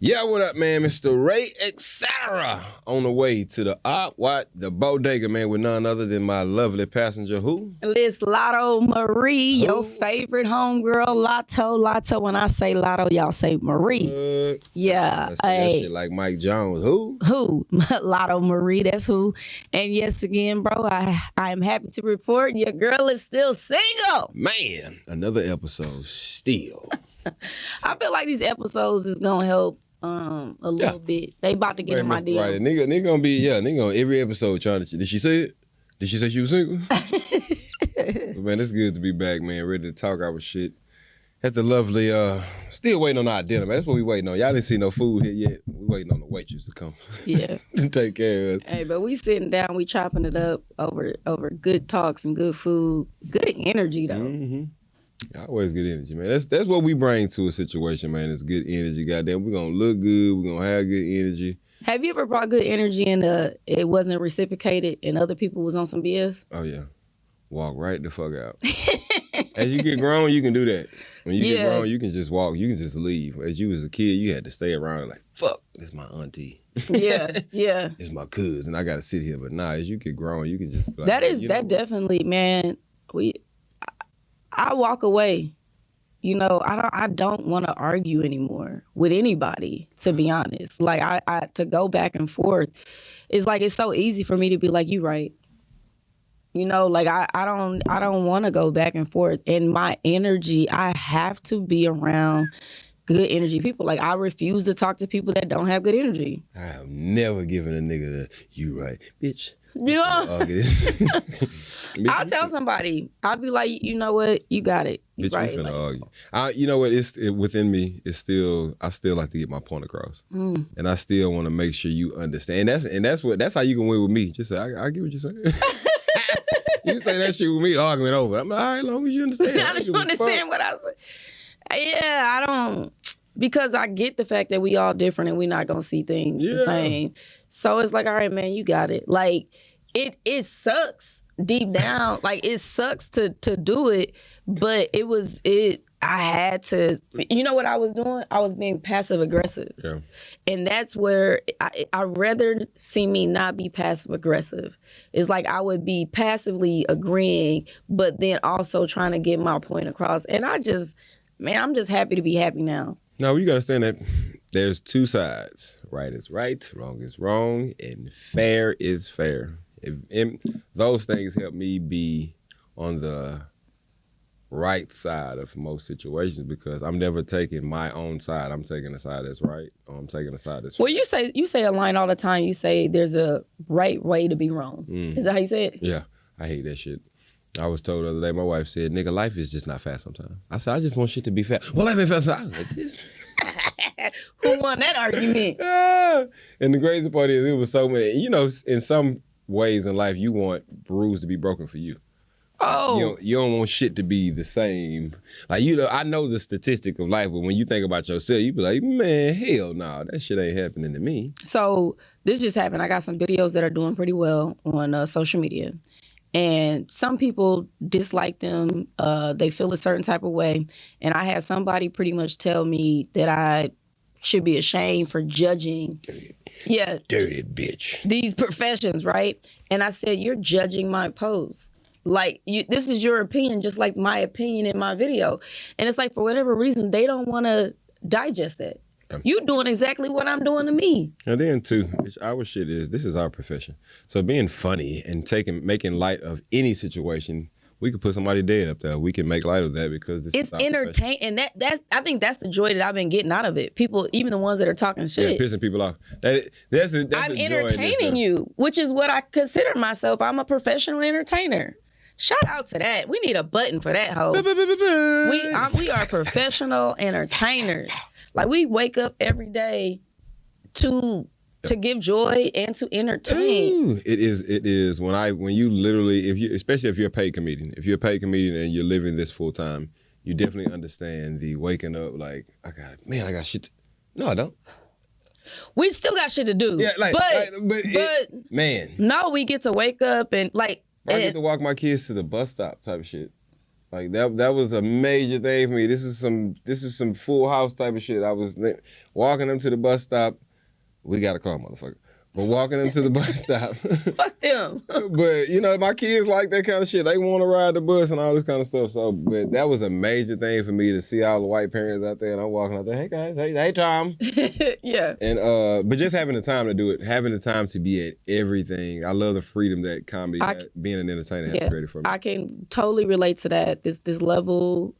Yeah, what up, man? Mr. Ray, etc. On the way to the Bodega, man, with none other than my lovely passenger, who? It's Lotto Marie, your favorite homegirl, Lotto. When I say Lotto, y'all say Marie. Yeah. That shit like Mike Jones. Who? Lotto Marie, that's who. And yes, again, bro, I am happy to report your girl is still single. Man, another episode still. I feel like these episodes is going to help a little bit. They about to get in my DM. Right. Nigga gonna be, nigga on every episode trying to, did she say it? Did she say she was single? But man, it's good to be back, man. Ready to talk our shit. At the lovely, still waiting on our dinner, man. That's what we waiting on. Y'all didn't see no food here yet. We waiting on the waitress to come. Yeah. To take care of us. Hey, but we sitting down, we chopping it up over good talks and good food. Good energy, though. Mm-hmm. Always good energy, man. That's what we bring to a situation, man. It's good energy. Goddamn, we're gonna look good. We're gonna have good energy. Have you ever brought good energy and it wasn't reciprocated and other people was on some BS? Oh yeah, walk right the fuck out. As you get grown, you can do that. When you get grown, you can just walk. You can just leave. As you was a kid, you had to stay around and like, fuck, this my auntie. Yeah. It's my cousin. I gotta sit here. But nah, as you get grown, you can just. Like, that definitely, man. I walk away. You know, I don't want to argue anymore with anybody, to be honest. Like I to go back and forth, it's like it's so easy for me to be like, you right. You know, like I don't want to go back and forth. And my energy, I have to be around good energy people. Like I refuse to talk to people that don't have good energy. I have never given a nigga the you right, bitch. Yeah. I'll tell somebody. I'll be like, you know what? You got it. You bitch, right. we finna argue. You know what? Within me. I still like to get my point across, and I still want to make sure you understand. That's how you can win with me. Just say, I get what you're saying. You say that shit with me, arguing over. I'm like, all right, as long as you understand. I don't understand what I say. Yeah, I don't. Because I get the fact that we all different and we're not gonna see things the same. So it's like, all right, man, you got it. Like, it sucks deep down. Like, it sucks to do it, but I had to, you know what I was doing? I was being passive aggressive. Yeah. And that's where I'd rather see me not be passive aggressive. It's like I would be passively agreeing, but then also trying to get my point across. And I'm just happy to be happy now. No, you got to understand that there's two sides. Right is right, wrong is wrong, and fair is fair. Those things help me be on the right side of most situations because I'm never taking my own side. I'm taking the side that's right, or I'm taking the side that's fair. Well, you say a line all the time. You say there's a right way to be wrong. Is that how you say it? Yeah, I hate that shit. I was told the other day, my wife said, nigga, life is just not fast sometimes. I said, I just want shit to be fast. Well, life ain't fast. I was like, this. Who won that argument? And the crazy part is, it was so many. You know, in some ways in life, you want rules to be broken for you. Oh. You don't want shit to be the same. Like, you know, I know the statistic of life, but when you think about yourself, you be like, man, hell no, that shit ain't happening to me. So this just happened. I got some videos that are doing pretty well on social media. And some people dislike them. They feel a certain type of way. And I had somebody pretty much tell me that I should be ashamed for judging. Dirty bitch. These professions, right? And I said, you're judging my post. Like, this is your opinion, just like my opinion in my video. And it's like, for whatever reason, they don't want to digest that. You doing exactly what I'm doing to me. And then too, our shit is, this is our profession. So being funny and making light of any situation, we could put somebody dead up there. We can make light of that because it's entertaining. And that's I think that's the joy that I've been getting out of it. People, even the ones that are talking shit. Yeah, pissing people off. That's I'm entertaining you, which is what I consider myself. I'm a professional entertainer. Shout out to that. We need a button for that, hoe. We are professional entertainers. Like, we wake up every day to give joy and to entertain. Ooh, it is when you literally, especially if you're a paid comedian, and you're living this full time, you definitely understand the waking up like, I got shit. No, I don't. We still got shit to do. Yeah, but man. No, we get to wake up and like. I get to walk my kids to the bus stop type of shit. Like that was a major thing for me. This is some Full House type of shit. I was walking them to the bus stop. We got a car, motherfucker. But walking them to the bus stop. Fuck them. But, you know, my kids like that kind of shit. They want to ride the bus and all this kind of stuff. So, but that was a major thing for me to see all the white parents out there. And I'm walking out there, hey, guys, hey, Tom. Yeah. And, but just having the time to do it, having the time to be at everything. I love the freedom that comedy, being an entertainer has created for me. I can totally relate to that. This level.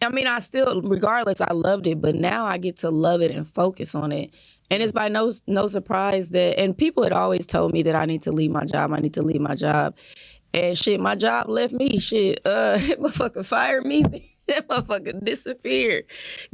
I mean, I still, regardless, I loved it. But now I get to love it and focus on it. And it's by no surprise that, and people had always told me that I need to leave my job. I need to leave my job. And shit, my job left me. Shit, motherfucker fired me. That motherfucker disappeared.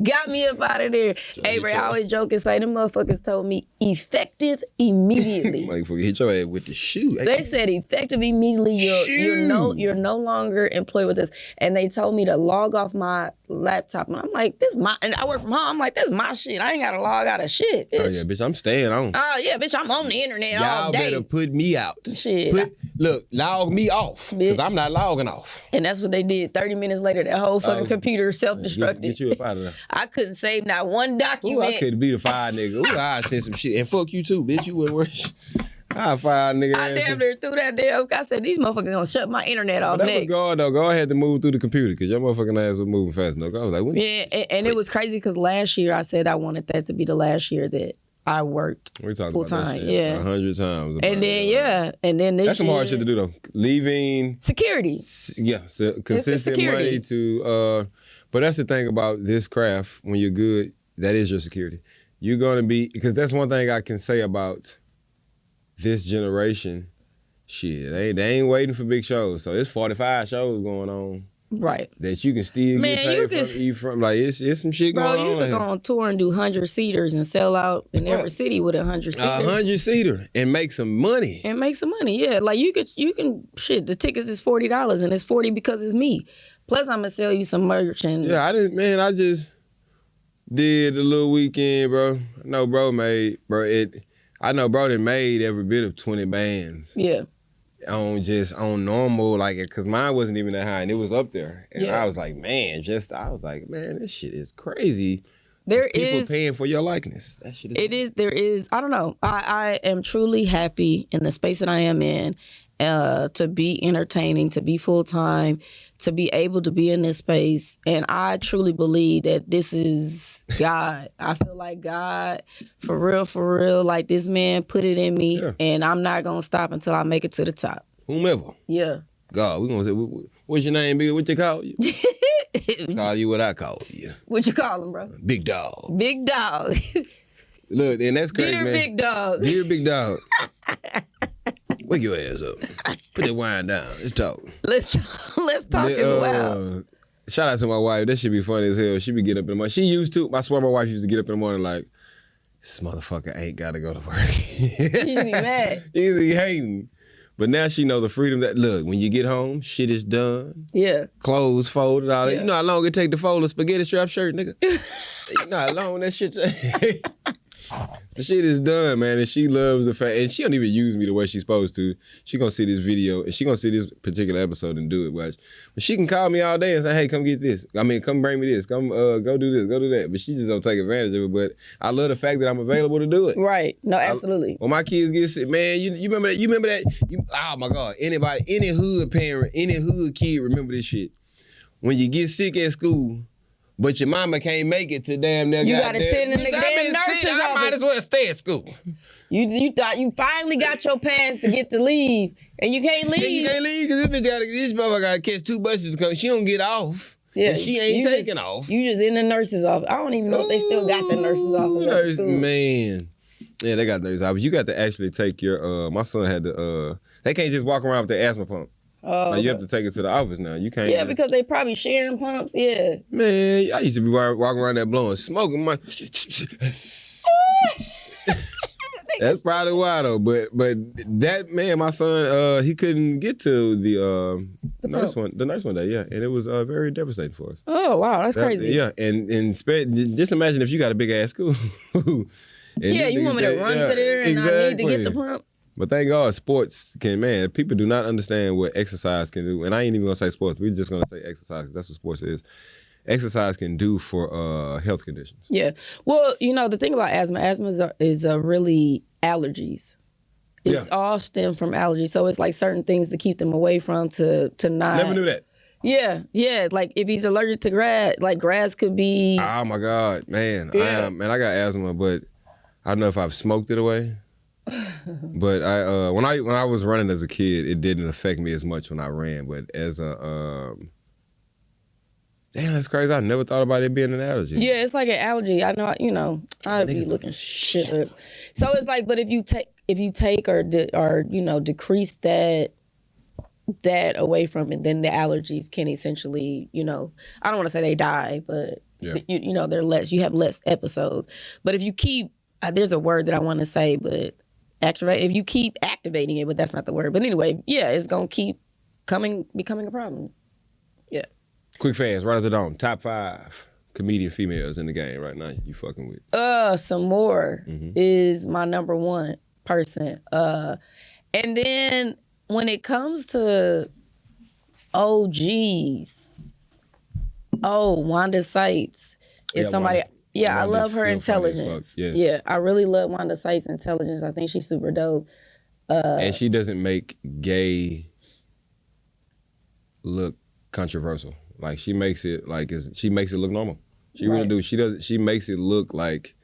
Got me up out of there. Hey, Ray, I always joke and say, them motherfuckers told me effective immediately. Motherfucker hit your ass with the shoe. They said effective immediately. You're no longer employed with us. And they told me to log off my laptop. And I'm like, and I work from home. I'm like, this is my shit. I ain't got to log out of shit, bitch. Oh, yeah, bitch, I'm staying on. Oh, yeah, bitch, I'm on the internet all day. Y'all better put me out. Shit. Look, log me off. Because I'm not logging off. And that's what they did. 30 minutes later, that whole fucking computer self-destructed. Get you up out of there. I couldn't save not one document. Ooh, I couldn't be the fire nigga. Ooh, I send some shit. And fuck you too, bitch. You wouldn't worry. I fire nigga. I damn near threw that damn. I said, these motherfuckers gonna shut my internet off next. next. That was God, though. God had to move through the computer because your motherfucking ass was moving fast enough. I was like, what? Yeah, and it was crazy because last year I said I wanted that to be the last year that I worked full time. Yeah, 100 times. And then this that's some hard shit to do though. Leaving security. Yeah, consistent money to. But that's the thing about this craft. When you're good, that is your security. You're gonna be, because that's one thing I can say about this generation. Shit, they ain't waiting for big shows. So it's 45 shows going on. Right. That you can still get paid from. Like, it's some shit going on. Bro, you can go on tour and do 100-seaters and sell out in every city with 100-seater. 100-seater and make some money. Yeah. Like, you can, shit, the tickets is $40 and it's $40 because it's me. Plus, I'm going to sell you some merch. And yeah, I just did a little weekend, bro. I know bro done made every bit of 20 bands. Yeah. On normal, like, because mine wasn't even that high and it was up there. And I was like, man, this shit is crazy. People paying for your likeness. That shit is. I don't know. I am truly happy in the space that I am in, to be entertaining, to be full-time, to be able to be in this space. And I truly believe that this is God. I feel like God, for real, like this man put it in me, and I'm not going to stop until I make it to the top. Whomever. Yeah. God, we going to say, what's your name, big? What you call you? Call you what I call you. What you call him, bro? Big dog. Big dog. Look, and that's crazy, Dear man. Big dog. Dear Big Dog. Wake your ass up. Put that wine down. Let's talk. Let's talk as well. Shout out to my wife. That should be funny as hell. She be getting up in the morning. She used to. I swear my wife used to get up in the morning like, this motherfucker ain't got to go to work. She be mad. She's be hating. But now she know the freedom that, look, when you get home, shit is done. Yeah. Clothes folded, all that. You know how long it take to fold a spaghetti strap shirt, nigga? You know how long that shit take? The shit is done, man, and she loves the fact, and she don't even use me the way she's supposed to. She gonna see this video, and she gonna see this particular episode and do it. But she can call me all day and say, hey, come get this. I mean, come bring me this. Come go do this, go do that. But she just don't take advantage of it. But I love the fact that I'm available to do it. Right. No, absolutely. When my kids get sick, man, you remember that? You remember that? Oh my God. Anybody, any hood parent, any hood kid remember this shit. When you get sick at school, but your mama can't make it to damn near you gotta sit in the damn nurse's office. I might as well stay at school. You thought you finally got your pants to get to leave, and you can't leave. Yeah, you can't leave because this motherfucker gotta catch 2 buses to come. She don't get off. Yeah, she ain't taking off. You just in the nurse's office. I don't even know if they still got the nurse's office. Man. Yeah, they got nurse's office. You got to actually take your, my son had to, they can't just walk around with their asthma pump. Oh, you have to take it to the office now. You can't. Yeah, because they probably sharing pumps. Yeah. Man, I used to be walking around there blowing smoke. That's probably why though. But that man, my son, he couldn't get to the nurse one day. Yeah, and it was very devastating for us. Oh wow, that's crazy. Yeah, and just imagine if you got a big ass school. Yeah, you want me to run to there and I need to get the pump. But thank God, sports can, man, people do not understand what exercise can do. And I ain't even gonna say sports. We're just gonna say exercise, 'cause that's what sports is. Exercise can do for health conditions. Yeah. Well, the thing about asthma is really allergies. It's all stem from allergies. So it's like certain things to keep them away from to not. Never knew that. Yeah. Like if he's allergic to grass, like grass could be. Oh my God, man. Yeah. I got asthma, but I don't know if I've smoked it away. But when I was running as a kid, it didn't affect me as much when I ran. But as a damn, that's crazy. I never thought about it being an allergy. Yeah, it's like an allergy. I know, I'd be looking shit up. So it's like, but if you take or decrease that away from it, then the allergies can essentially, I don't want to say they die, but they're less. You have less episodes. But if you keep, there's a word that I want to say, but activate. If you keep activating it, but that's not the word. But anyway, yeah, it's gonna keep becoming a problem. Yeah. Quick fast, right at the dome. Top 5 comedian females in the game right now. You fucking with? Some more is my number one person. And then when it comes to OGs, Wanda Sykes is somebody. I love her intelligence. Yes. Yeah, I really love Wanda Sykes' intelligence. I think she's super dope. And she doesn't make gay look controversial. Like she makes it look normal. She really do. She makes it look like,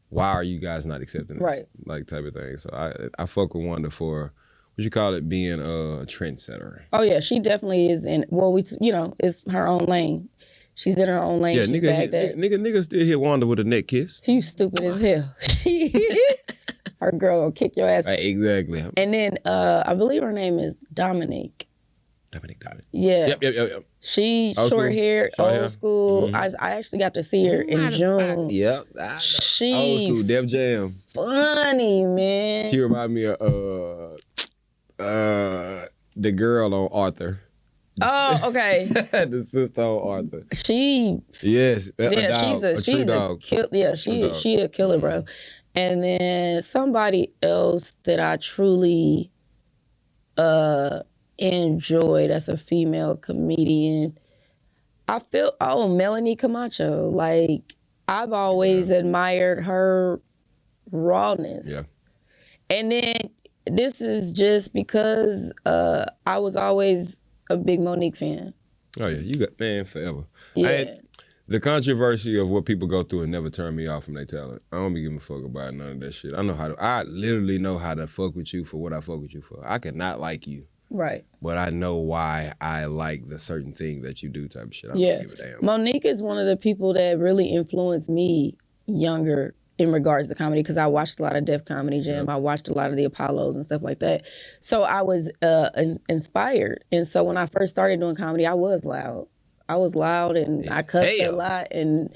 why are you guys not accepting this? Right. Like type of thing. So I fuck with Wanda for what you call it, being a trendsetter. Oh yeah, she definitely is in. Well, it's her own lane. She's in her own lane. Yeah, nigga still hit Wanda with a neck kiss. You stupid as hell. Her girl gonna kick your ass. Exactly. And then I believe her name is Dominique. Dominique. Yeah. Yep. She short hair, old school. Mm-hmm. I actually got to see her in June. Yep. She old school, Def Jam. Funny, man. She remind me of the girl on Arthur. Oh, okay. The sister on Arthur. She's a dog. She a killer, bro. And then somebody else that I truly enjoy, that's a female comedian. I feel Melanie Camacho. Like I've always admired her rawness. Yeah. And then this is just because I was always a big Monique fan. Oh yeah, you got forever. Yeah. The controversy of what people go through and never turn me off from their talent. I don't be giving a fuck about none of that shit. I literally know how to fuck with you for what I fuck with you for. I cannot like you. Right. But I know why I like the certain thing that you do type of shit. I don't give a damn. Monique is one of the people that really influenced me younger in regards to comedy, because I watched a lot of Def Comedy Jam. I watched a lot of the Apollos and stuff like that. So I was inspired. And so when I first started doing comedy, I was loud. And I cussed a lot and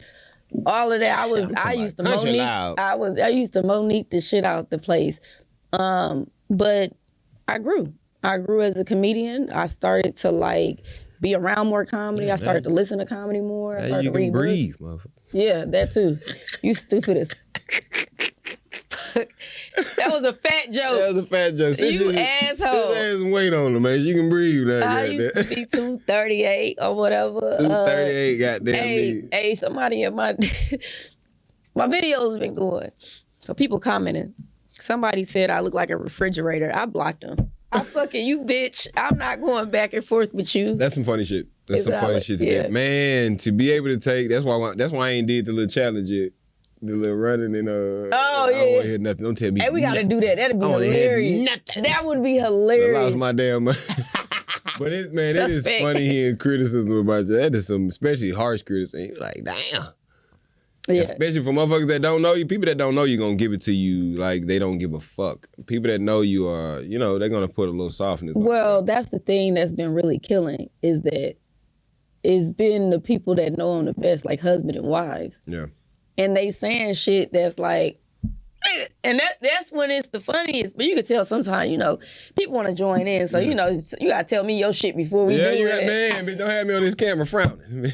all of that. I used to Monique the shit out the place. But I grew as a comedian. I started to be around more comedy. I started to listen to comedy more. I started to read breathe, books. motherfucker. Yeah, that too. You stupid as fuck. That was a fat joke. That was a fat joke. You asshole. There's weight on them, man. You can breathe now. I used to be 238 or whatever. 238, goddamn. Hey, somebody in my videos been going. So people commenting. Somebody said I look like a refrigerator. I blocked them. I fucking you, bitch. I'm not going back and forth with you. That's some funny shit. That's some funny shit to get. Man, to be able to take, that's why I ain't did the little challenge yet. The little running and I don't want to hear nothing. Don't tell me. Hey, we gotta do that. That'd be hilarious. That would be hilarious. I lost my damn mind. But it is funny hearing criticism about you. That is some especially harsh criticism. You're like, damn. Yeah. Especially for motherfuckers that don't know you. People that don't know you gonna give it to you like they don't give a fuck. People that know you are, they're gonna put a little softness on. Well, that's the thing that's been really killing, is that it's been the people that know them the best, like husband and wives. Yeah. And they saying shit that's like, and that's when it's the funniest. But you can tell sometimes, people want to join in. So, you got to tell me your shit before we do it. Man, but don't have me on this camera frowning.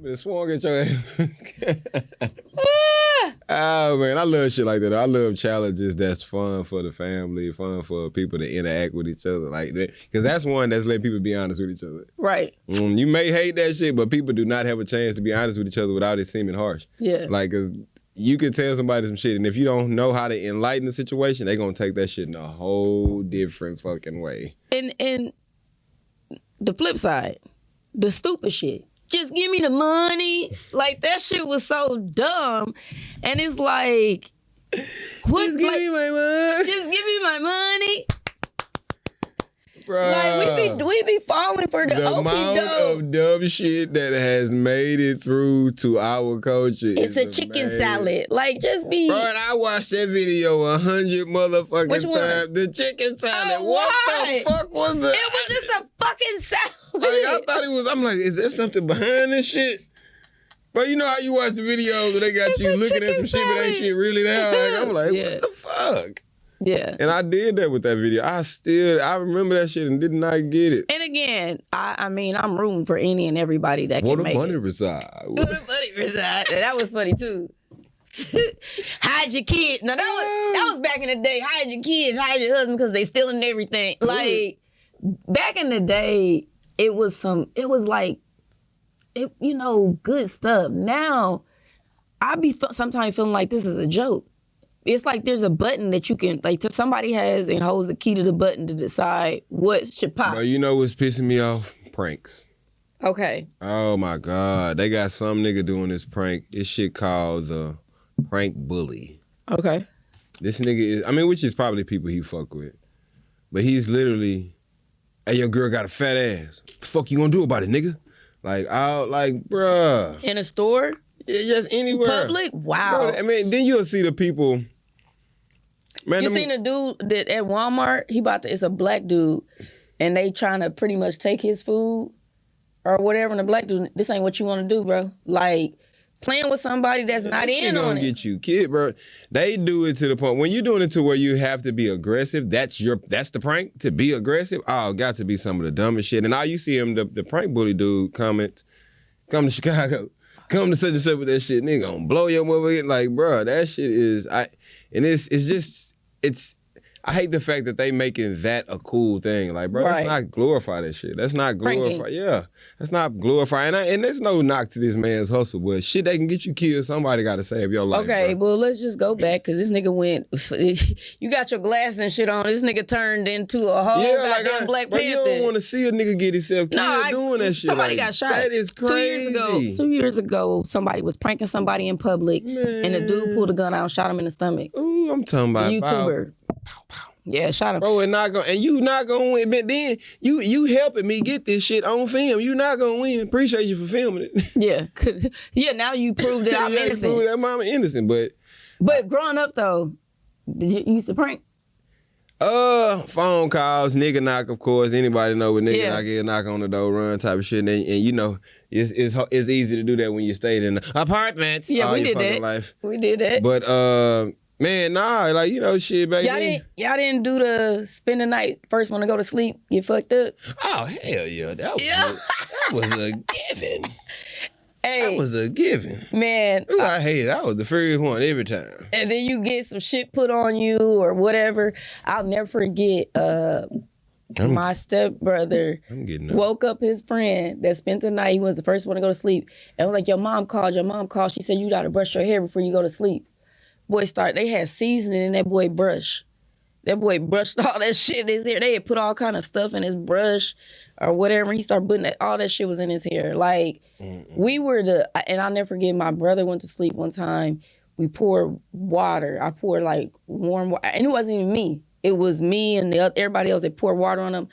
You swung at your ass. Oh man, I love shit like that. I love challenges that's fun for the family, fun for people to interact with each other like that. Because that's one that's letting people be honest with each other. Right. You may hate that shit, but people do not have a chance to be honest with each other without it seeming harsh. Yeah. Like, cause you can tell somebody some shit, and if you don't know how to enlighten the situation, they gonna take that shit in a whole different fucking way. And the flip side, the stupid shit. Just give me the money. Like, that shit was so dumb. And it's like, what? Just give me my money. Just give me my money. Bruh. Like, we be falling for the amount of dumb shit that has made it through to our culture. It's a chicken salad. Like, just be. Bro, and I watched that video 100 motherfucking Which one? times. The chicken salad. What why? the fuck was it? It was just a fucking salad. Like, I thought it was. I'm like, is there something behind this shit? But you know how you watch the videos and they got It's you a looking at some chicken shit, but ain't salad. shit really there. Like, I'm like, Yeah. what the fuck? Yeah. And I did that with that video. I remember that shit and did not get it. And again, I mean, I'm rooting for any and everybody that Where can the make money it. reside? Where the money reside? That was funny too. Hide your kids. Now that was back in the day. Hide your kids, hide your husband because they stealing everything. Like, back in the day, it was like, good stuff. Now, I be sometimes feeling like this is a joke. It's like there's a button that you can, like, somebody has and holds the key to the button to decide what should pop. Bro, you know what's pissing me off? Pranks. Okay. Oh my God. They got some nigga doing this prank. This shit called the prank bully. Okay. This nigga is, which is probably people he fuck with. But he's literally, hey, your girl got a fat ass. What the fuck you gonna do about it, nigga? Like, bruh. In a store? Yeah, just anywhere. Public? Wow. Bro, then you'll see the people. Man, You seen a dude that at Walmart, it's a black dude, and they trying to pretty much take his food or whatever, and the black dude, this ain't what you want to do, bro. Like, playing with somebody that's not in on it. Get you kid, bro. They do it to the point when you're doing it to where you have to be aggressive. That's the prank, to be aggressive. Oh, got to be some of the dumbest shit. And all you see him, the prank bully dude comments, come to Chicago, come to such and such with that shit, nigga gonna blow your mother. Like, bro, that shit is I hate the fact that they making that a cool thing. Like, bro, Right. let's not glorify that shit. Let's not glorify. Pranking. Yeah, let's not glorify. And there's no knock to this man's hustle, but shit, they can get you killed. Somebody got to save your life. Okay, bro. well, let's just go back, because this nigga went, you got your glass and shit on, this nigga turned into a whole goddamn Black bro, Panther. you don't want to see a nigga get himself killed doing that shit. Somebody like, got shot. That is crazy. 2 years ago, somebody was pranking somebody in public, and the dude pulled a gun out and shot him in the stomach. Ooh, I'm talking about YouTuber. Pow, pow. Yeah, shot him. Bro, you not gonna win. But then you helping me get this shit on film. You not gonna win. Appreciate you for filming it. Yeah, yeah. Now you proved that I'm Yeah, you innocent. proved that mama innocent, But growing up though, did you used to prank? Phone calls, nigga knock, of course. Anybody know what nigga Yeah. knock is, knock on the door, run type of shit. And you know, it's easy to do that when you stayed in the apartments. Yeah, all we your did fucking that. life. We did that. But man, nah, like, you know, shit back then. Y'all didn't do the spend the night, first one to go to sleep, get fucked up. Oh hell yeah, that was a given. Hey, That was a given. man. Ooh, I hate it. I was the first one every time. And then you get some shit put on you or whatever. I'll never forget my stepbrother I'm getting up. woke up his friend that spent the night. He was the first one to go to sleep. And was like, your mom called. She said, you got to brush your hair before you go to sleep. They had seasoning in that boy brush. That boy brushed all that shit in his hair. They had put all kind of stuff in his brush or whatever. He started putting all that shit was in his hair. Like, we were and I'll never forget, my brother went to sleep one time. We poured water. I poured like warm water. And it wasn't even me. It was me and everybody else that poured water on him.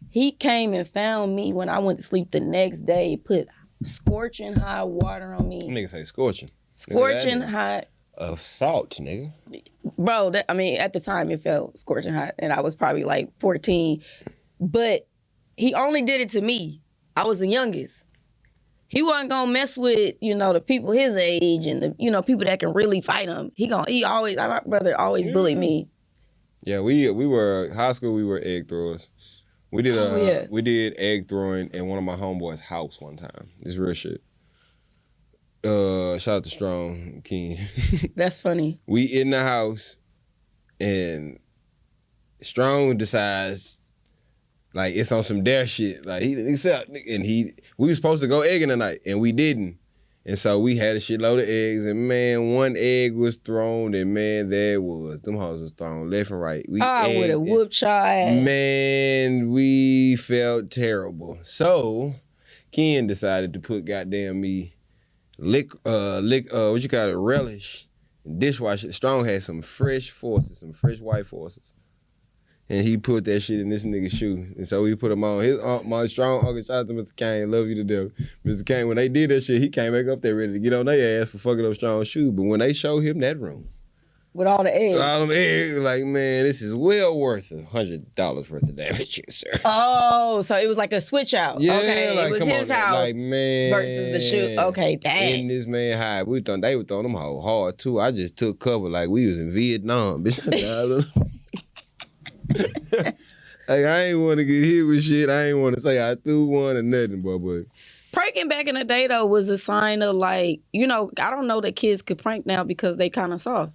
He came and found me when I went to sleep the next day, put scorching hot water on me. Nigga say scorching. Scorching hot. Of salt, nigga. Bro, at the time it felt scorching hot, and I was probably like 14. But he only did it to me. I was the youngest. He wasn't gonna mess with, the people his age and the, people that can really fight him. My brother always bullied me. Yeah, we were high school. We were egg throwers. We did egg throwing in one of my homeboys' house one time. It's real shit. Shout out to Strong King. That's funny. We in the house, and Strong decides like it's on some dare shit. Like we was supposed to go egging tonight, and we didn't. And so we had a shitload of eggs, and man, one egg was thrown, and man, them hoes was thrown left and right. I would have whooped your ass. Man, we felt terrible. So Ken decided to put goddamn me what you call it, relish, and dishwasher. Strong had some fresh white forces. And he put that shit in this nigga's shoe. And so we put him on. My Strong uncle, shout out to Mr. Kane, love you to death. Mr. Kane, when they did that shit, he came back up there ready to get on their ass for fucking up Strong's shoe. But when they showed him that room. With all the eggs. All them eggs, like, man, this is well worth $100 worth of damage, sir. Oh, so it was like a switch out. Yeah, okay, like, it was come his on, house like, man, versus the shoe. Okay, dang. In this man hide. They were throwing them all hard, too. I just took cover like we was in Vietnam, bitch. Like, I ain't want to get hit with shit. I ain't want to say I threw one or nothing, but pranking back in the day, though, was a sign of, like, I don't know that kids could prank now because they kind of soft.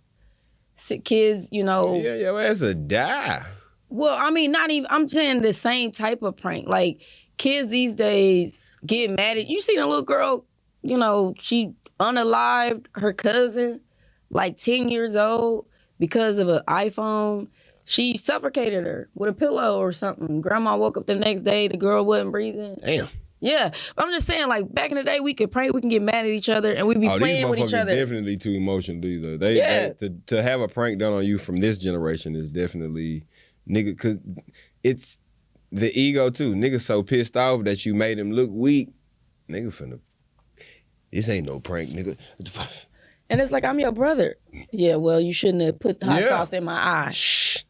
Kids, Yeah, your ass a die. Well, I mean, not even, I'm saying the same type of prank. Like, kids these days get mad at, you seen a little girl, she unalived her cousin, like 10 years old, because of an iPhone. She suffocated her with a pillow or something. Grandma woke up the next day, the girl wasn't breathing. Damn. Yeah. But I'm just saying, like, back in the day, we could prank, we can get mad at each other, and we'd be playing with each other. These motherfuckers definitely too emotional, these are. To have a prank done on you from this generation is definitely, nigga, because it's the ego, too. Niggas so pissed off that you made him look weak. Nigga this ain't no prank, nigga. And it's like, I'm your brother. Yeah, well, you shouldn't have put hot sauce in my eye. Shh.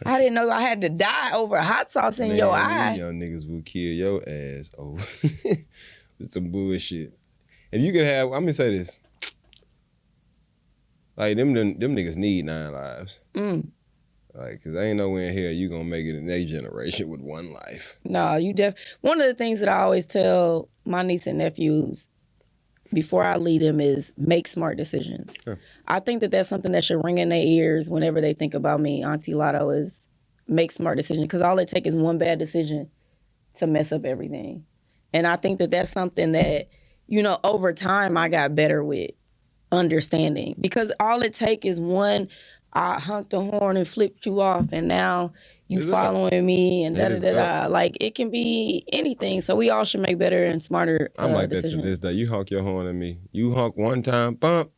I didn't know I had to die over hot sauce in your eye. Young niggas will kill your ass over with some bullshit. If you could have, I'm gonna say this. Like, them niggas need 9 lives. Like, cause ain't nowhere in here you gonna make it in their generation with 1 life. No, one of the things that I always tell my niece and nephews before I lead them is make smart decisions. Sure. I think that that's something that should ring in their ears whenever they think about me, Auntie Lotto, is make smart decisions. Because all it takes is one bad decision to mess up everything. And I think that that's something that, over time I got better with understanding. Because all it takes is one, I honked the horn and flipped you off, and now you following me, and da-da-da-da. Like, it can be anything. So we all should make better and smarter I'm like decisions. that to this day. You honk your horn at me. You honk one time, bump,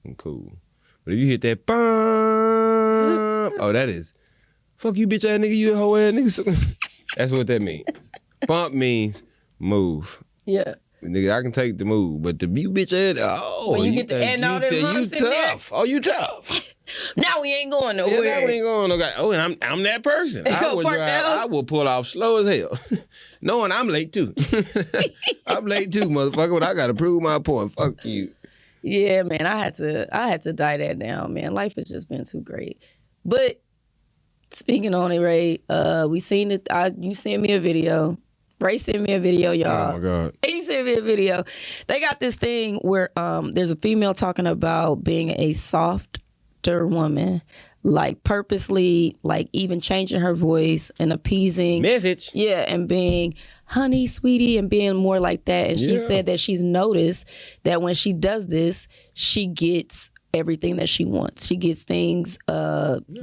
I'm cool. But if you hit that bump, that is, fuck you, bitch ass nigga, you a hoe ass nigga. That's what that means. Bump means move. Yeah. Nigga, I can take the move, but the you bitch ass, when you get to add all them you tough. Oh, you tough. Now we ain't going nowhere. Yeah, now we ain't going nowhere. Oh, and I'm that person. I will pull off slow as hell, knowing I'm late too. I'm late too, motherfucker. But I gotta prove my point. Fuck you. Yeah, man. I had to die that down, man. Life has just been too great. But speaking on it, Ray, we seen it. You sent me a video. Ray sent me a video, y'all. Oh my God. He sent me a video. They got this thing where there's a female talking about being a softer woman, like purposely, like even changing her voice and appeasing. Message. Yeah, and being honey, sweetie, and being more like that. And she said that she's noticed that when she does this, she gets everything that she wants. She gets things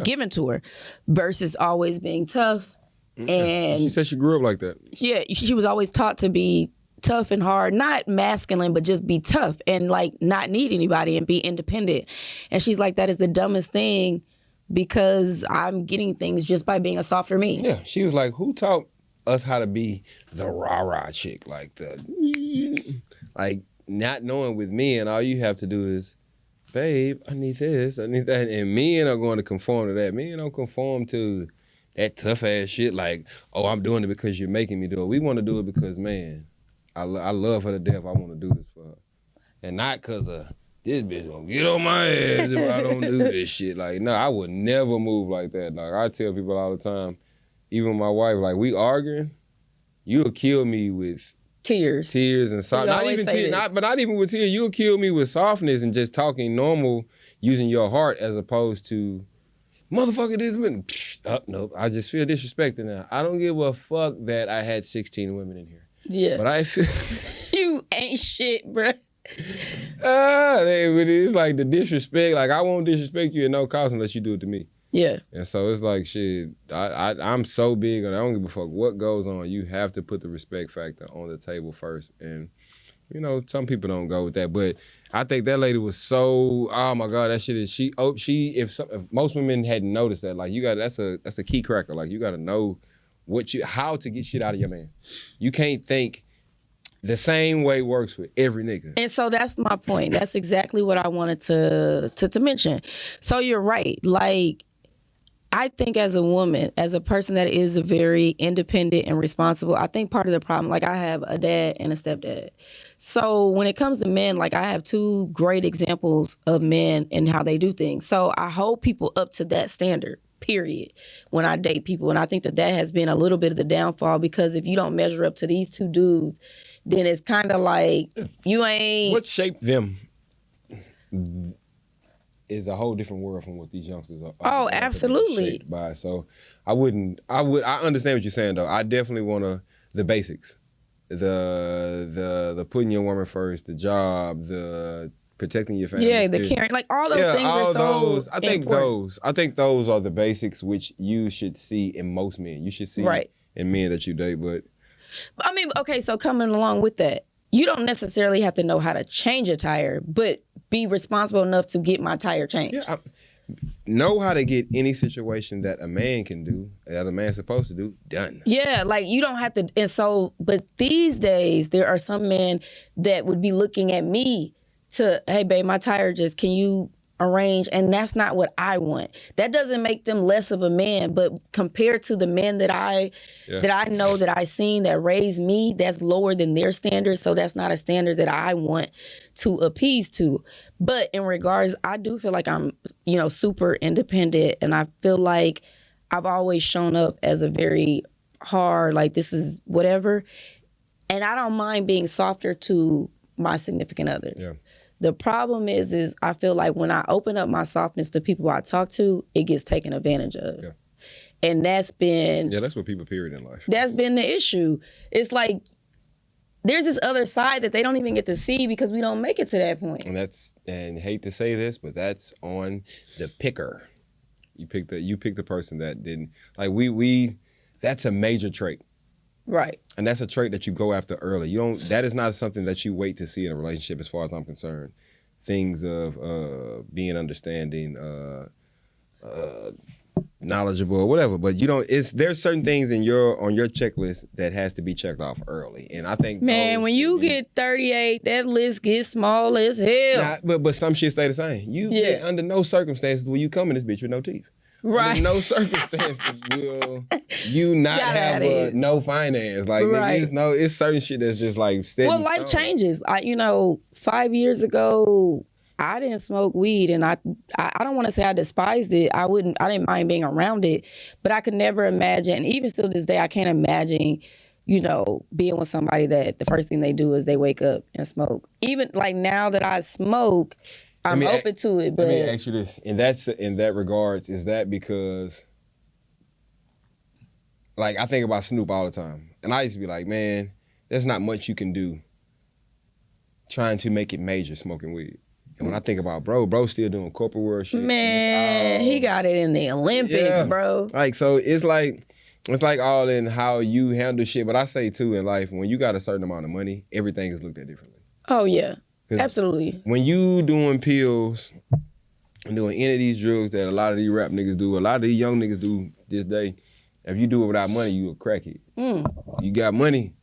given to her versus always being tough. And she said she grew up like that. Yeah, she was always taught to be tough and hard, not masculine, but just be tough and like not need anybody and be independent. And she's like, that is the dumbest thing because I'm getting things just by being a softer me. Yeah, she was like, who taught us how to be the rah-rah chick? Like not knowing with men, all you have to do is, babe, I need this, I need that. And men are going to conform to that. Men don't conform to that tough ass shit like, oh, I'm doing it because you're making me do it. We want to do it because, man, I love her to death. I want to do this for her. And not because of this bitch gonna get on my ass if I don't do this shit. Like, no, I would never move like that. Like, I tell people all the time, even my wife, like, we arguing, you'll kill me with Tears. Tears and soft. Not even tears, not even with tears. You'll kill me with softness and just talking normal, using your heart as opposed to, motherfucker, this women. Nope. I just feel disrespected now. I don't give a fuck that I had 16 women in here. Yeah. But I feel you ain't shit, bruh. It's like the disrespect. Like, I won't disrespect you at no cost unless you do it to me. Yeah. And so it's like, shit, I'm so big on it. I don't give a fuck what goes on. You have to put the respect factor on the table first. And, you know, some people don't go with that. But I think that lady was so, oh my God, that shit is, if most women hadn't noticed that, like, that's a key cracker. Like, you got to know how to get shit out of your man. You can't think the same way works with every nigga. And so that's my point. That's exactly what I wanted to mention. So you're right. Like, I think as a woman, as a person that is very independent and responsible, I think part of the problem, like I have a dad and a stepdad. So when it comes to men, like I have two great examples of men and how they do things. So I hold people up to that standard, period, when I date people. And I think that has been a little bit of the downfall, because if you don't measure up to these two dudes, then it's kind of like you ain't... What shaped them is a whole different world from what these youngsters are. Oh, absolutely. Shaped by. So I understand what you're saying though. I definitely want the basics. The putting your woman first, the job, the protecting your family. Yeah, the caring, like all those things are so important. I think those are the basics which you should see in most men. You should see in men that you date, but I mean, okay, so coming along with that, you don't necessarily have to know how to change a tire, but be responsible enough to get my tire changed. Yeah, know how to get any situation that a man can do, that a man's supposed to do, done. Yeah, like you don't have to. And so, but these days, there are some men that would be looking at me to, hey, babe, my tire can you arrange? And that's not what I want. That doesn't make them less of a man, but compared to the men that I know, that I seen, that raised me, that's lower than their standard. So that's not a standard that I want to appease to. But in regards, I do feel like I'm, super independent, and I feel like I've always shown up as a very hard, like this is whatever. And I don't mind being softer to my significant other. Yeah. The problem is I feel like when I open up my softness to people I talk to, it gets taken advantage of. Yeah. And that's been... Yeah, that's what people period in life. That's been the issue. It's like, there's this other side that they don't even get to see because we don't make it to that point. And hate to say this, but that's on the picker. You pick the person that didn't... Like, that's a major trait. Right. And that's a trait that you go after early. That is not something that you wait to see in a relationship, as far as I'm concerned. Things of being understanding, knowledgeable, or whatever. But there's certain things on your checklist that has to be checked off early. And I think, man, when you get 38, that list gets small as hell. But some shit stay the same. Under no circumstances will you come in this bitch with no teeth. Right. Under no circumstances will you not have no finance. Like, nigga, it's certain shit that's just like steady. Well, life changes. 5 years ago, I didn't smoke weed, and I don't want to say I despised it. I didn't mind being around it, but I could never imagine, even still to this day, I can't imagine, being with somebody that the first thing they do is they wake up and smoke. Even like now that I smoke, I'm open to it, but... Let me ask you this, and that's in that regards, is that because, like, I think about Snoop all the time, and I used to be like, man, there's not much you can do trying to make it major smoking weed. And when I think about bro still doing corporate world shit. Man, he got it in the Olympics, bro. Like, so it's like all in how you handle shit, but I say, too, in life, when you got a certain amount of money, everything is looked at differently. Oh, yeah. Absolutely. When you doing pills and doing any of these drugs that a lot of these rap niggas do, a lot of these young niggas do this day, if you do it without money, you a crackhead. You got money.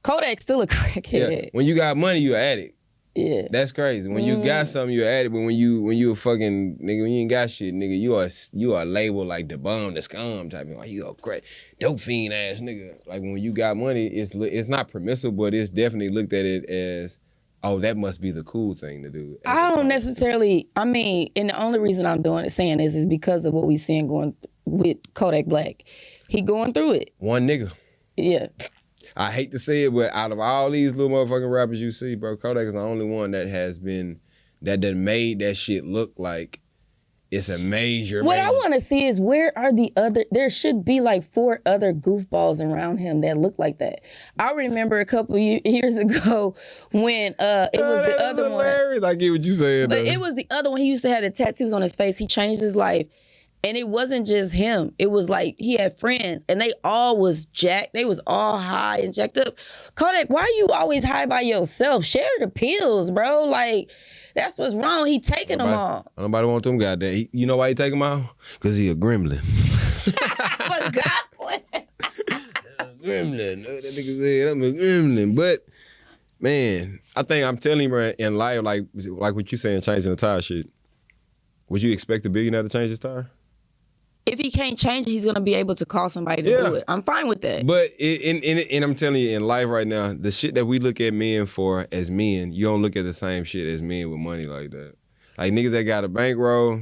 Kodak's still a crackhead. Yeah. When you got money, you an addict. Yeah. That's crazy. When you got something, you an addict, but when you a fucking nigga, when you ain't got shit, nigga, you are labeled like the bum, the scum type of, like, you a crack, dope fiend ass nigga. Like, when you got money, it's not permissible, but it's definitely looked at it as, oh, that must be the cool thing to do. I don't necessarily, and the only reason I'm saying this is because of what we seeing going with Kodak Black. He going through it. One nigga. Yeah. I hate to say it, but out of all these little motherfucking rappers you see, bro, Kodak is the only one that has been that made that shit look like it's a major. What I want to see is where are the other? There should be like 4 other goofballs around him that look like that. I remember a couple years ago when it was the other one. I get what you saying, but it was the other one. He used to have the tattoos on his face. He changed his life. And it wasn't just him. It was like he had friends and they all was jacked. They was all high and jacked up. Kodak, why are you always high by yourself? Share the pills, bro. Like, that's what's wrong. He taking them all. Nobody want them goddamn. You know why he take them all? Because he a gremlin. For God, gremlin. That nigga said I'm a gremlin. But, man, I think I'm telling you, bro, in life, like what you saying, changing the tire shit, would you expect a billionaire to change his tire? If he can't change it, he's gonna be able to call somebody to do it. I'm fine with that. But and I'm telling you, in life right now, the shit that we look at men for as men, you don't look at the same shit as men with money like that. Like niggas that got a bankroll,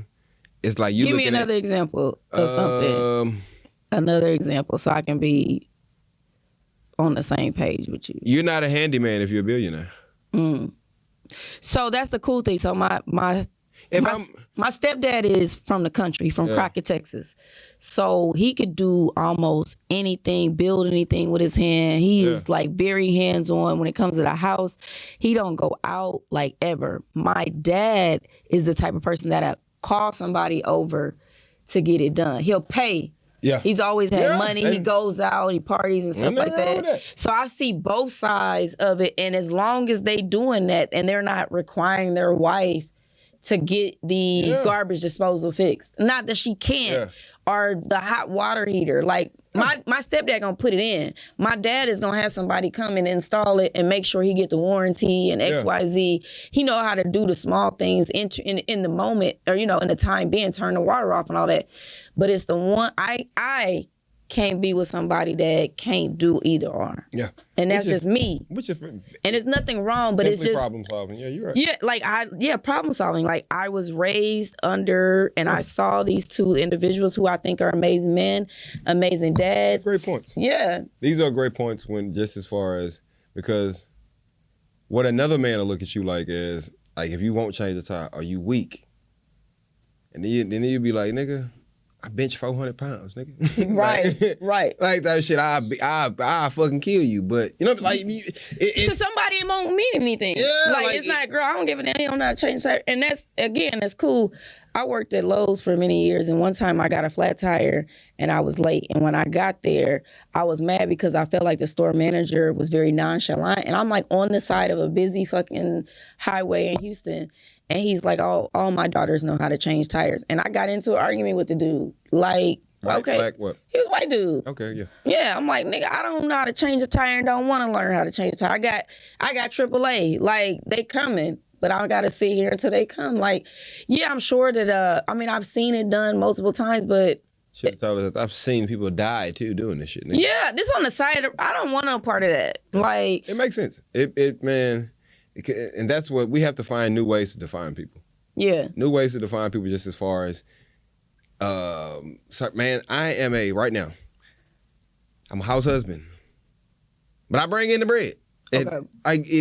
it's like you. Give me another example of something. Another example, so I can be on the same page with you. You're not a handyman if you're a billionaire. So that's the cool thing. So my stepdad is from the country, from Crockett, Texas. So he could do almost anything, build anything with his hand. He is like very hands-on when it comes to the house. He don't go out like ever. My dad is the type of person that'll call somebody over to get it done. He'll pay. Yeah. He's always had money. He goes out, he parties and stuff like that. So I see both sides of it. And as long as they doing that and they're not requiring their wife to get the garbage disposal fixed. Not that she can't, or the hot water heater. Like, my stepdad gonna put it in. My dad is gonna have somebody come and install it and make sure he get the warranty and XYZ. He know how to do the small things in the moment, or, in the time being, turn the water off and all that. But it's the one, I can't be with somebody that can't do either or. Yeah. And that's just me. And there's nothing wrong, but it's just problem solving. Yeah, you're right. Yeah, problem solving. Like, I was raised under, and I saw these 2 individuals who I think are amazing men, amazing dads. Great points. Yeah. These are great points when just as far as, because what another man will look at you like is, like, if you won't change the tire, are you weak? And then you'd be like, nigga, I bench 400 pounds, nigga. Right. Like that shit, I fucking kill you. But, like... to somebody, it won't mean anything. Yeah, like it's not, girl, I don't give a damn. He don't know how to change tire. And that's cool. I worked at Lowe's for many years, and one time I got a flat tire, and I was late. And when I got there, I was mad because I felt like the store manager was very nonchalant. And I'm like on the side of a busy fucking highway in Houston. And he's like, all my daughters know how to change tires. And I got into an argument with the dude. Like, okay. Black what? He was a white dude. Okay, yeah. Yeah, I'm like, nigga, I don't know how to change a tire and don't want to learn how to change a tire. I got AAA. Like, they coming, but I got to sit here until they come. Like, yeah, I'm sure that, I've seen it done multiple times, but... I've seen people die, too, doing this shit. Nigga. Yeah, this on the side of... I don't want no part of that. Like... It makes sense. Man... And that's what we have to find, new ways to define people. Yeah. New ways to define people, just as far as, man, I am right now, I'm a house husband, but I bring in the bread. Okay.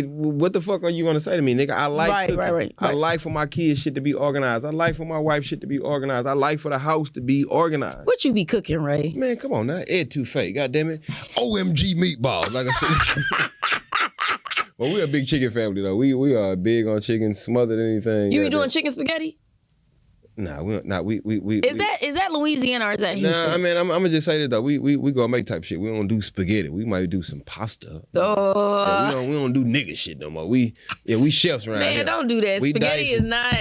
What the fuck are you gonna say to me, nigga? I like right. I like for my kids shit to be organized. I like for my wife shit to be organized. I like for the house to be organized. What you be cooking, Ray? Man, come on now. Ed too fake. God damn it. OMG meatballs. Like I said. Well, we're a big chicken family, though. We are big on chicken, smothered anything. You be doing chicken spaghetti? Nah, we not. We. Is that Louisiana or is that Houston? Nah, I mean, I'm gonna just say that though. We gonna make type shit. We don't do spaghetti. We might do some pasta. Yeah, we don't do nigga shit no more. We chefs around here. Man, don't do that. Spaghetti is not.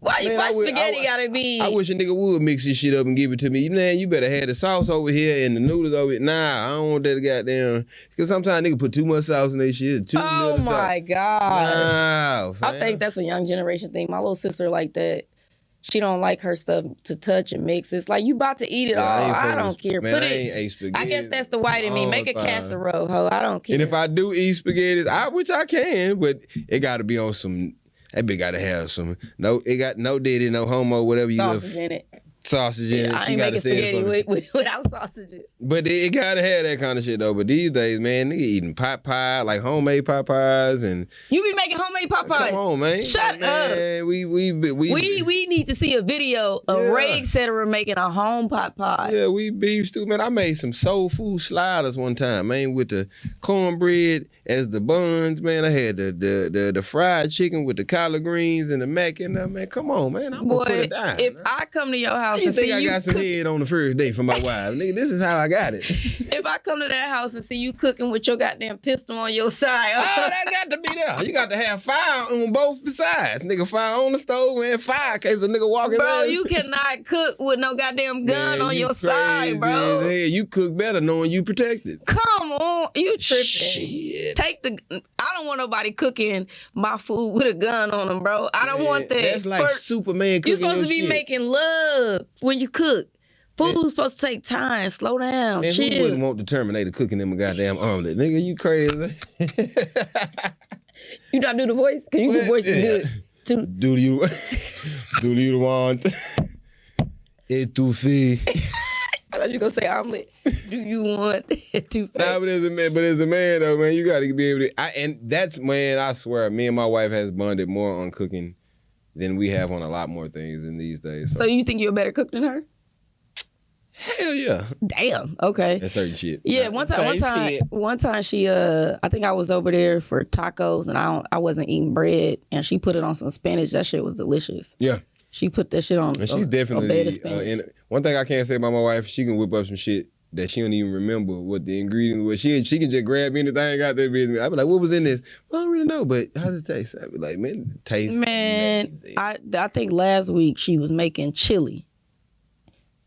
Why spaghetti gotta be? I wish a nigga would mix this shit up and give it to me. Man, you better have the sauce over here and the noodles over here. Nah, I don't want that goddamn. Because sometimes nigga put too much sauce in their shit. Oh my god. Nah, I think that's a young generation thing. My little sister like that. She don't like her stuff to touch and mix. It's like, you about to eat it all. I don't care. Man, I guess that's the white in me. Make a casserole, ho. I don't care. And if I do eat spaghetti, which I can, but it got to be on some. That bitch got to have some. No, it got no diddy, no homo, whatever you sausage in it. sausage in it. I She ain't gotta making say it spaghetti without sausages. But it gotta have that kind of shit though. But these days, man, nigga eating pot pie, like homemade pot pies, and You be making homemade pot pies. come on, man. Shut up. Man, we need to see a video of Ray Cetera making a home pot pie. Yeah, we beef stew, man. I made some soul food sliders one time, man, with the cornbread as the buns, man. I had the fried chicken with the collard greens and the mac in there, man. Come on, man. I'm gonna put it down. If I come to your house and think see I you got some head on the first day for my wife, nigga. This is how I got it. If I come to that house and see you cooking with your goddamn pistol on your side, Oh, that got to be there. You got to have fire on both sides, nigga. Fire on the stove and fire in case a nigga walking. Bro, you cannot cook with no goddamn gun on your side, bro. Hey, you cook better knowing you protected. Come on, you tripping? Shit. I don't want nobody cooking my food with a gun on them, bro. I don't want that. That's like Superman cooking. You're supposed to be shit. making love when you cook. Food's supposed to take time. Slow down. Man, chill. who wouldn't want the Terminator cooking them a goddamn omelet? Nigga, you crazy? You not do the voice? Because you can voice is good. Do you want étouffé? I thought you were going to say omelet. Do you want too fast? Nah, but as a man though, man, you got to be able to. And that's, man, I swear, me and my wife has bonded more on cooking than we have on a lot more things in these days. So you think you're a better cook than her? Hell yeah. Damn. Okay. That's certain shit. Yeah. One time she I think I was over there for tacos and I wasn't eating bread and she put it on some spinach. That shit was delicious. Yeah. She put that shit on. And she's definitely one thing I can't say about my wife, she can whip up some shit that she don't even remember what the ingredients were. She can just grab anything out there. I be like, what was in this? Well, I don't really know, but how does it taste? I be like, man, it tastes amazing. I think last week she was making chili.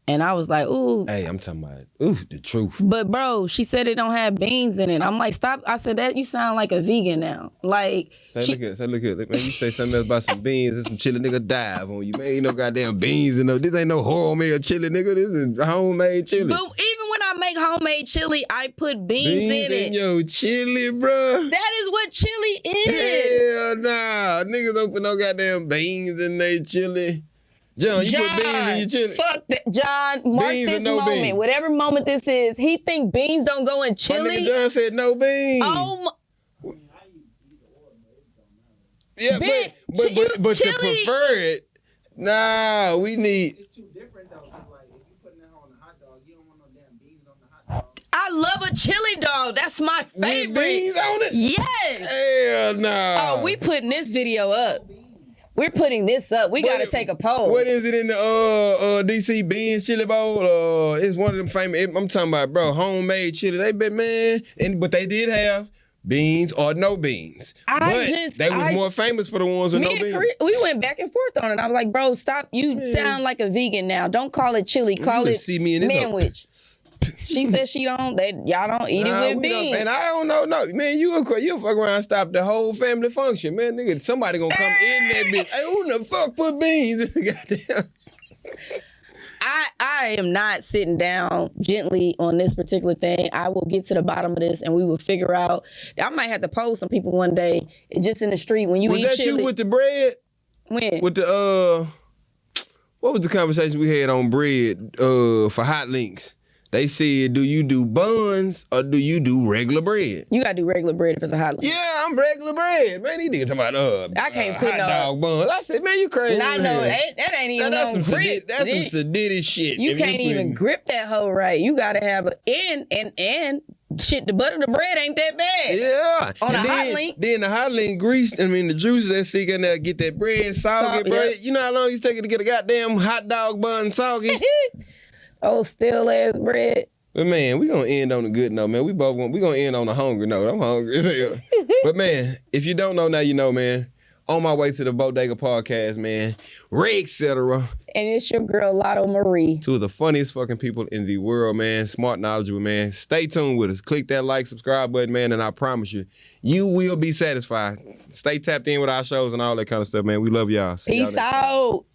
And I was like, ooh. Hey, I'm talking about, the truth. But bro, she said it don't have beans in it. I'm like, stop. I said, that you sound like a vegan now. Like. Look here. Man, you say something else about some beans and some chili, nigga, dive on you. Man, ain't no goddamn beans in this ain't no homemade chili, nigga. This is homemade chili. But even when I make homemade chili, I put beans in it. Your chili, bro. That is what chili is. Hell nah. Niggas don't put no goddamn beans in their chili. John, you put beans in your chili. Fuck that. John, mark beans this moment. Beans. Whatever moment this is, he think beans don't go in chili. My nigga John said no beans. Oh my. Yeah, but to prefer it, nah, we need. It's too different though. Like if you putting that on a hot dog, you don't want no damn beans on the hot dog. I love a chili dog. That's my favorite. With beans on it? Yes. Hell nah. Oh, we putting this video up. We're putting this up. We gotta take a poll. What is it in the DC beans chili bowl? It's one of them famous. I'm talking about, bro, homemade chili. They bet, man, but they did have beans or no beans. They was more famous for the ones with no beans. We went back and forth on it. I was like, bro, stop. You sound like a vegan now. Don't call it chili. Call it manwich. She said y'all don't eat it with beans. Man, I don't know. No, man, you'll fuck around and stop the whole family function, man. Nigga, somebody gonna come in that bitch. Hey, who the fuck put beans in the goddamn? I am not sitting down gently on this particular thing. I will get to the bottom of this and we will figure out. I might have to poll some people one day just in the street when you eat chili. Was that you with the bread? When? With the what was the conversation we had on bread for hot links? They said, do you do buns or do you do regular bread? You gotta do regular bread if it's a hot link. Yeah, I'm regular bread. Man, these niggas talking about I can't put hot dog buns. I said, man, you crazy. I know, that ain't even no grip. That's some sadistic shit. You can't even grip that hoe right. You gotta have and shit, the butter, the bread ain't that bad. Yeah. On a hot link. Then the hot link grease, the juices that seek in there get that bread soggy, bro. Yeah. You know how long it's taking to get a goddamn hot dog bun soggy? Oh, still ass bread. But man, we gonna end on a good note, man. We gonna end on a hungry note. I'm hungry as hell. But man, if you don't know, now you know, man. On my way to the Bodega podcast, man. Ray Cetera. And it's your girl, Lotto Marie. Two of the funniest fucking people in the world, man. Smart, knowledgeable, man. Stay tuned with us. Click that like, subscribe button, man, and I promise you, you will be satisfied. Stay tapped in with our shows and all that kind of stuff, man. We love y'all. Peace out.